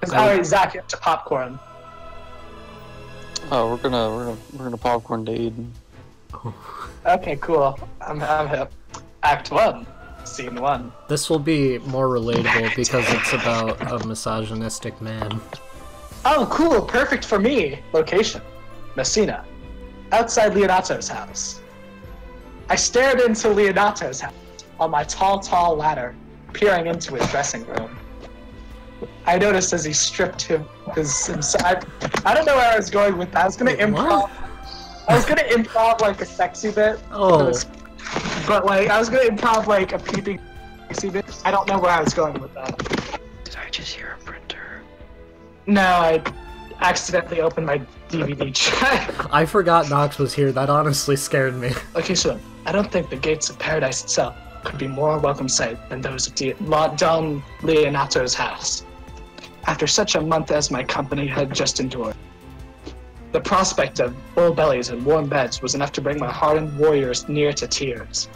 Alright, Zach, you're up to popcorn. Oh, we're gonna popcorn to Aiden. Okay, cool. I'm hip. Act 1. Scene 1. This will be more relatable because it's about a misogynistic man. Oh, cool. Perfect for me. Location. Messina. Outside Leonato's house. I stared into Leonato's house on my tall ladder, peering into his dressing room. I noticed as he stripped himself. I don't know where I was going with that. I was gonna improv. I was gonna improv like a sexy bit. Oh. But like, I was gonna improv like a peeping sexy bit. I don't know where I was going with that. Did I just hear a printer? No, I accidentally opened my DVD tray. I forgot Nox was here. That honestly scared me. Okay, so I don't think the gates of paradise itself could be more welcome sight than those of Don Leonato's house. After such a month as my company had just endured, the prospect of full bellies and warm beds was enough to bring my hardened warriors near to tears.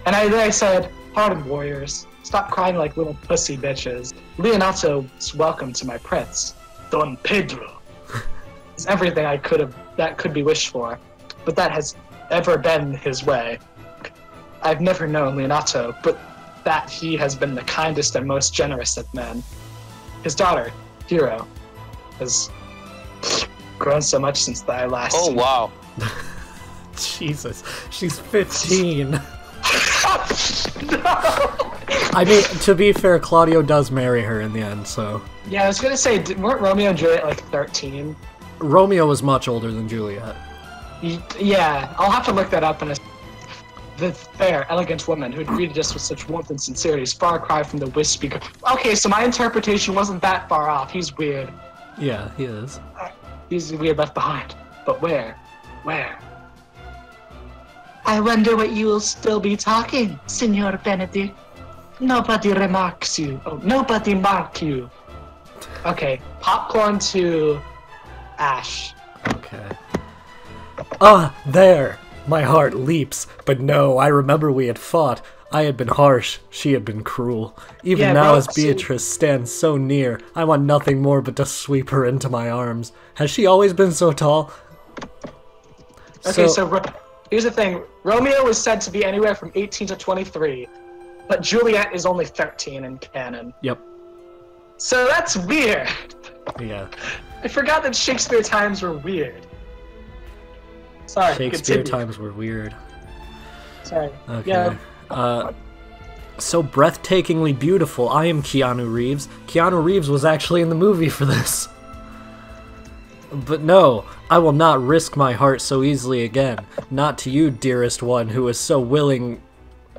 And I said, hardened warriors, stop crying like little pussy bitches. Leonato's welcome to my prince, Don Pedro. It's everything that could be wished for, but that has ever been his way. I've never known Leonato, but that he has been the kindest and most generous of men. His daughter, Hero, has grown so much since I last. Oh wow! Jesus, she's 15. No! I mean, to be fair, Claudio does marry her in the end, so. Yeah, I was gonna say, weren't Romeo and Juliet like 13? Romeo was much older than Juliet. Yeah, I'll have to look that up in a. The fair, elegant woman who greeted us with such warmth and sincerity is far cry from the wispy. Okay, so my interpretation wasn't that far off. He's weird. Yeah, he is. He's weird left behind. But where? Where? I wonder what you will still be talking, Signor Benedick. Nobody remarks you. Oh, nobody mark you. Okay, popcorn to Ash. Okay. Ah, there! My heart leaps, but no, I remember we had fought. I had been harsh, she had been cruel. Even now as Beatrice stands so near, I want nothing more but to sweep her into my arms. Has she always been so tall? Okay, so here's the thing. Romeo is said to be anywhere from 18 to 23, but Juliet is only 13 in canon. Yep. So that's weird. Yeah. I forgot that Shakespeare times were weird. Sorry, Shakespeare continue. times were weird. Sorry. Okay. Yeah. So breathtakingly beautiful. I am Keanu Reeves. Keanu Reeves was actually in the movie for this. But no, I will not risk my heart so easily again. Not to you, dearest one, who was so willing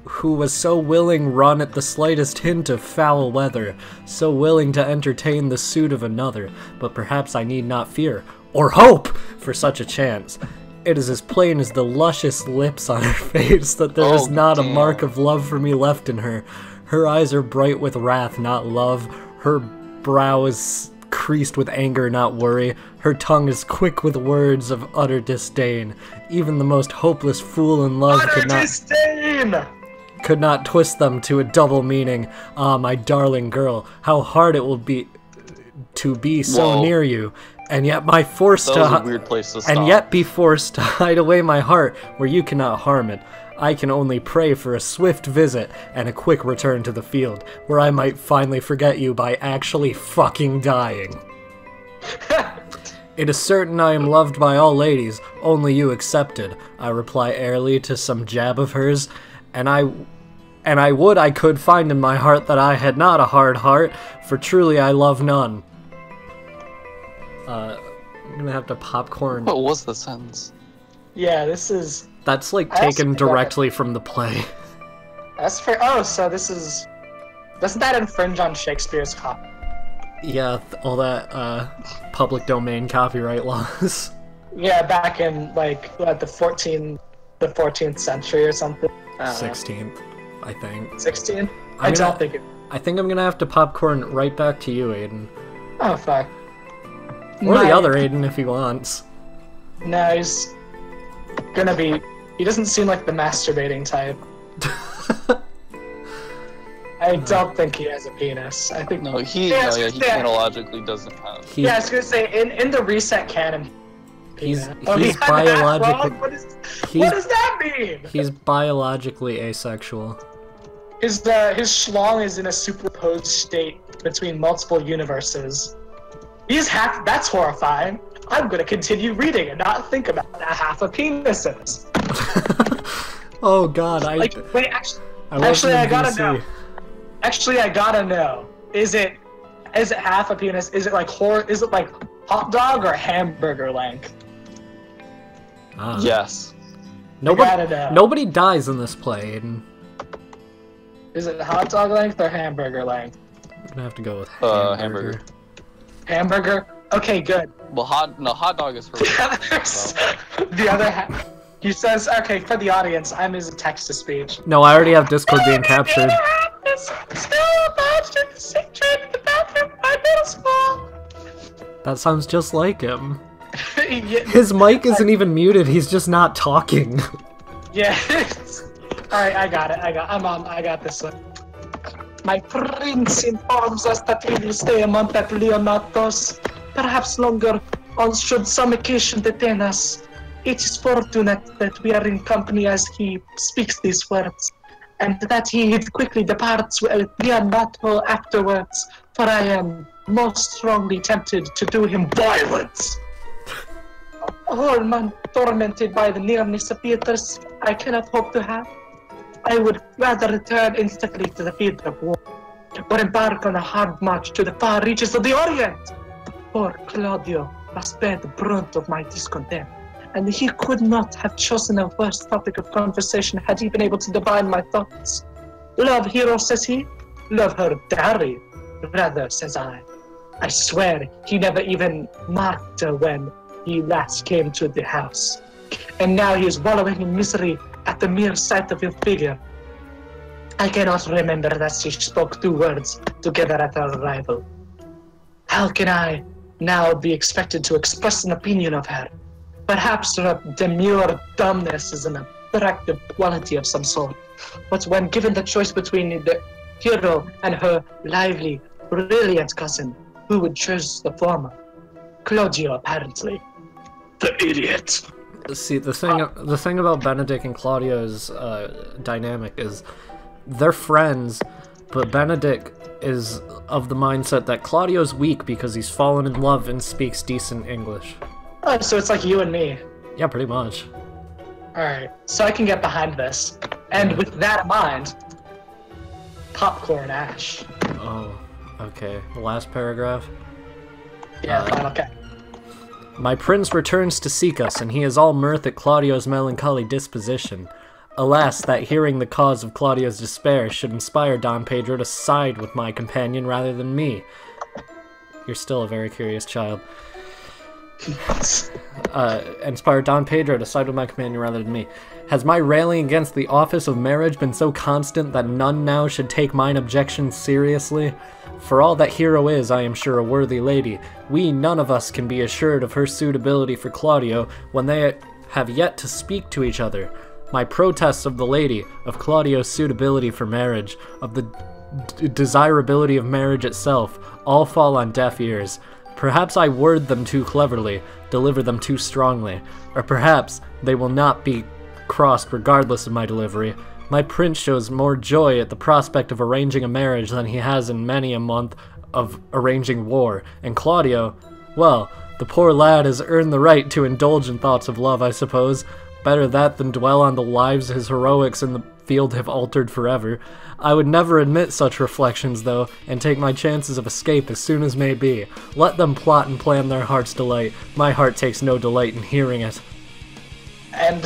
run at the slightest hint of foul weather, so willing to entertain the suit of another, but perhaps I need not fear, or hope, for such a chance. It is as plain as the luscious lips on her face that there is not a mark of love for me left in her. Her eyes are bright with wrath, not love. Her brow is creased with anger, not worry. Her tongue is quick with words of utter disdain. Even the most hopeless fool in love could not twist them to a double meaning. Ah, my darling girl, how hard it will be to be so near you. And yet be forced to hide away my heart where you cannot harm it. I can only pray for a swift visit and a quick return to the field, where I might finally forget you by actually fucking dying. It is certain I am loved by all ladies, only you excepted, I reply airily to some jab of hers, and I would I could find in my heart that I had not a hard heart, for truly I love none. I'm gonna have to popcorn. What was the sentence? Yeah, this is... That's like taken directly from the play. That's fair. Oh, so this is... Doesn't that infringe on Shakespeare's copy? Yeah, all that public domain copyright laws. Yeah, back in like what, the 14th century or something. 16th, I think. 16? I don't think it. I think I'm gonna have to popcorn right back to you, Aiden. Oh fuck. Or the other Aiden if he wants. No, he's gonna be. He doesn't seem like the masturbating type. I don't think he has a penis. I think No, he chronologically doesn't have. I was gonna say in the reset canon. He's he biologically. what does that mean? He's biologically asexual. His schlong is in a superposed state between multiple universes. He's half. That's horrifying. I'm gonna continue reading and not think about half a penises. Oh God, wait, actually, I gotta know. Actually, I gotta know. Is it half a penis? Is it like hot dog or hamburger length? Yes. Nobody dies in this play, Aiden. Is it hot dog length or hamburger length? I'm gonna have to go with hamburger. Hamburger? Okay, good. Well, hot dog is for the other half. He says, okay, for the audience, I'm his text-to-speech. No, I already have Discord being captured. That sounds just like him. His mic isn't even muted, he's just not talking. Yeah. Alright, I got it. I got this one. My prince informs us that we will stay a month at Leonato's, perhaps longer, on should some occasion detain us. It is fortunate that we are in company as he speaks these words, and that he quickly departs with Leonato afterwards, for I am most strongly tempted to do him violence. A whole month tormented by the nearness of theaters I cannot hope to have. I would rather return instantly to the field of war, or embark on a hard march to the far reaches of the Orient. Poor Claudio must bear the brunt of my discontent, and he could not have chosen a worse topic of conversation had he been able to divine my thoughts. Love hero, says he. Love her dowry, rather, says I. I swear he never even marked her when he last came to the house. And now he is wallowing in misery at the mere sight of your figure. I cannot remember that she spoke 2 words together at our arrival. How can I now be expected to express an opinion of her? Perhaps her demure dumbness is an attractive quality of some sort, but when given the choice between the hero and her lively, brilliant cousin, who would choose the former? Claudio, apparently. The idiot. See, the thing about Benedick and Claudio's dynamic is they're friends, but Benedick is of the mindset that Claudio's weak because he's fallen in love and speaks decent English. Oh, so it's like you and me. Yeah, pretty much. Alright, so I can get behind this. And with that in mind, Popcorn Ash. Oh, okay. The last paragraph? Yeah, okay. My prince returns to seek us, and he is all mirth at Claudio's melancholy disposition. Alas, that hearing the cause of Claudio's despair should inspire Don Pedro to side with my companion rather than me. You're still a very curious child. Inspire Don Pedro to side with my companion rather than me. Has my railing against the office of marriage been so constant that none now should take mine objections seriously? For all that Hero is, I am sure, a worthy lady, we none of us can be assured of her suitability for Claudio when they have yet to speak to each other. My protests of the lady, of Claudio's suitability for marriage, of the desirability of marriage itself, all fall on deaf ears. Perhaps I word them too cleverly, deliver them too strongly, or perhaps they will not be crossed regardless of my delivery. My prince shows more joy at the prospect of arranging a marriage than he has in many a month of arranging war, and Claudio, well, the poor lad has earned the right to indulge in thoughts of love, I suppose. Better that than dwell on the lives his heroics in the field have altered forever. I would never admit such reflections, though, and take my chances of escape as soon as may be. Let them plot and plan their heart's delight. My heart takes no delight in hearing it. And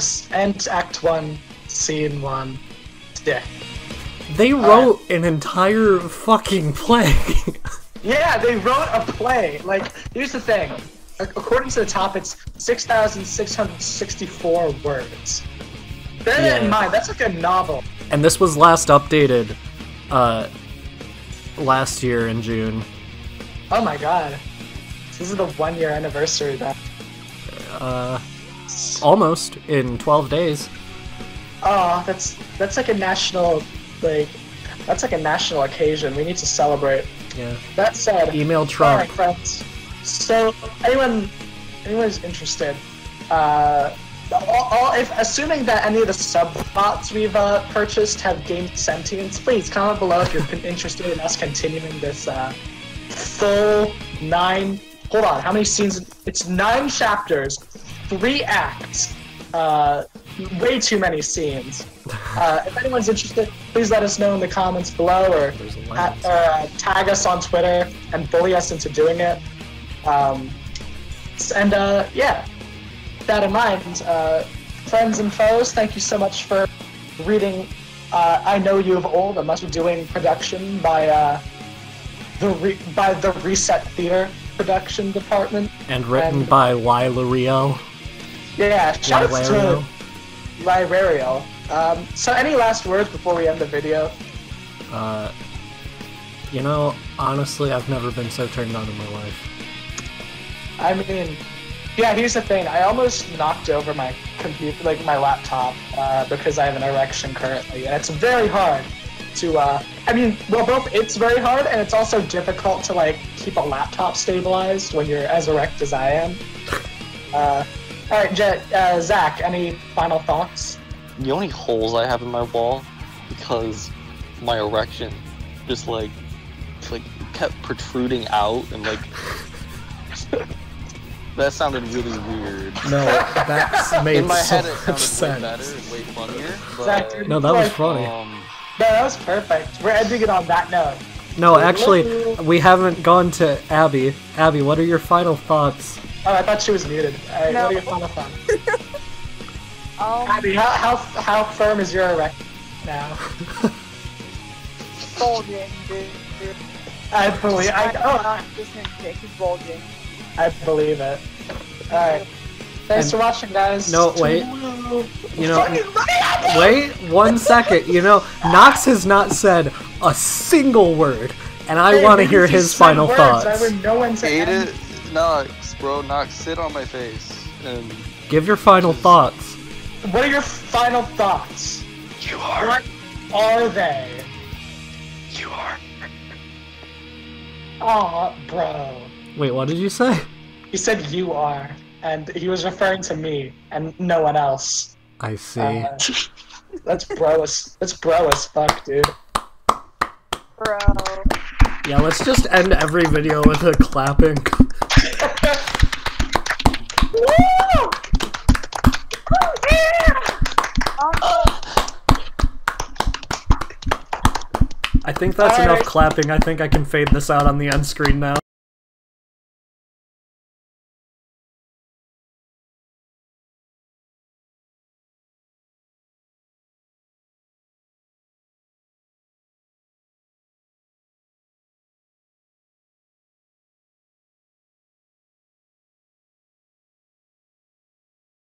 Act 1, Scene 1. Yeah. They wrote an entire fucking play. Yeah, they wrote a play. Like, here's the thing. According to the top, it's 6,664 words. Bear that in mind, that's like a novel. And this was last updated last year in June. Oh my god. This is the 1-year anniversary then. Almost, in 12 days. Oh, that's like a national, like, That's like a national occasion. We need to celebrate. Yeah. That said, Email Trump. Alright, friends. So anyone who's interested, if assuming that any of the sub-bots we've purchased have gained sentience, please comment below if you're interested in us continuing this full 9. Hold on, how many scenes? It's 9 chapters, 3 acts. Way too many scenes. If anyone's interested, please let us know in the comments below, or tag us on Twitter and bully us into doing it. Yeah, that in mind, friends and foes, thank you so much for reading I Know You of Old, a must-doing production by the Reset Theater production department. And written by Lilario. Yeah, shout out to Lilario. So any last words before we end the video? You know, honestly, I've never been so turned on in my life. I mean, yeah, here's the thing. I almost knocked over my computer, like my laptop, because I have an erection currently, and it's very hard to, I mean, well, both it's very hard, and it's also difficult to, like, keep a laptop stabilized when you're as erect as I am. Alright, Zach, any final thoughts? The only holes I have in my wall, because my erection just, like kept protruding out, and, like... That sounded really weird. No, that made in my so head it much sounded way sense. better and way funnier. But, Zach, no, that was funny. No, that was perfect. We're ending it on that note. No, actually, we haven't gone to Abby. Abby, what are your final thoughts? Oh, I thought she was muted. Alright, No. what are your final thoughts? Abby, how firm is your erection now? Bulging, dude. I believe This dick is bulging. I believe it. Alright. Thanks for watching, guys. No, wait. You know, wait 1 second. You know, Nox has not said a single word, and I want to hear his final thoughts. Hate it, Nox, bro. Nox, sit on my face and Give your final thoughts. What are your final thoughts? You are. What are they? You are. Aw, bro. Wait, what did you say? He said you are, and he was referring to me and no one else. I see. That's bro as fuck, dude. Bro. Yeah, let's just end every video with a clapping. Woo! Oh, yeah! I think that's All enough right. clapping. I think I can fade this out on the end screen now.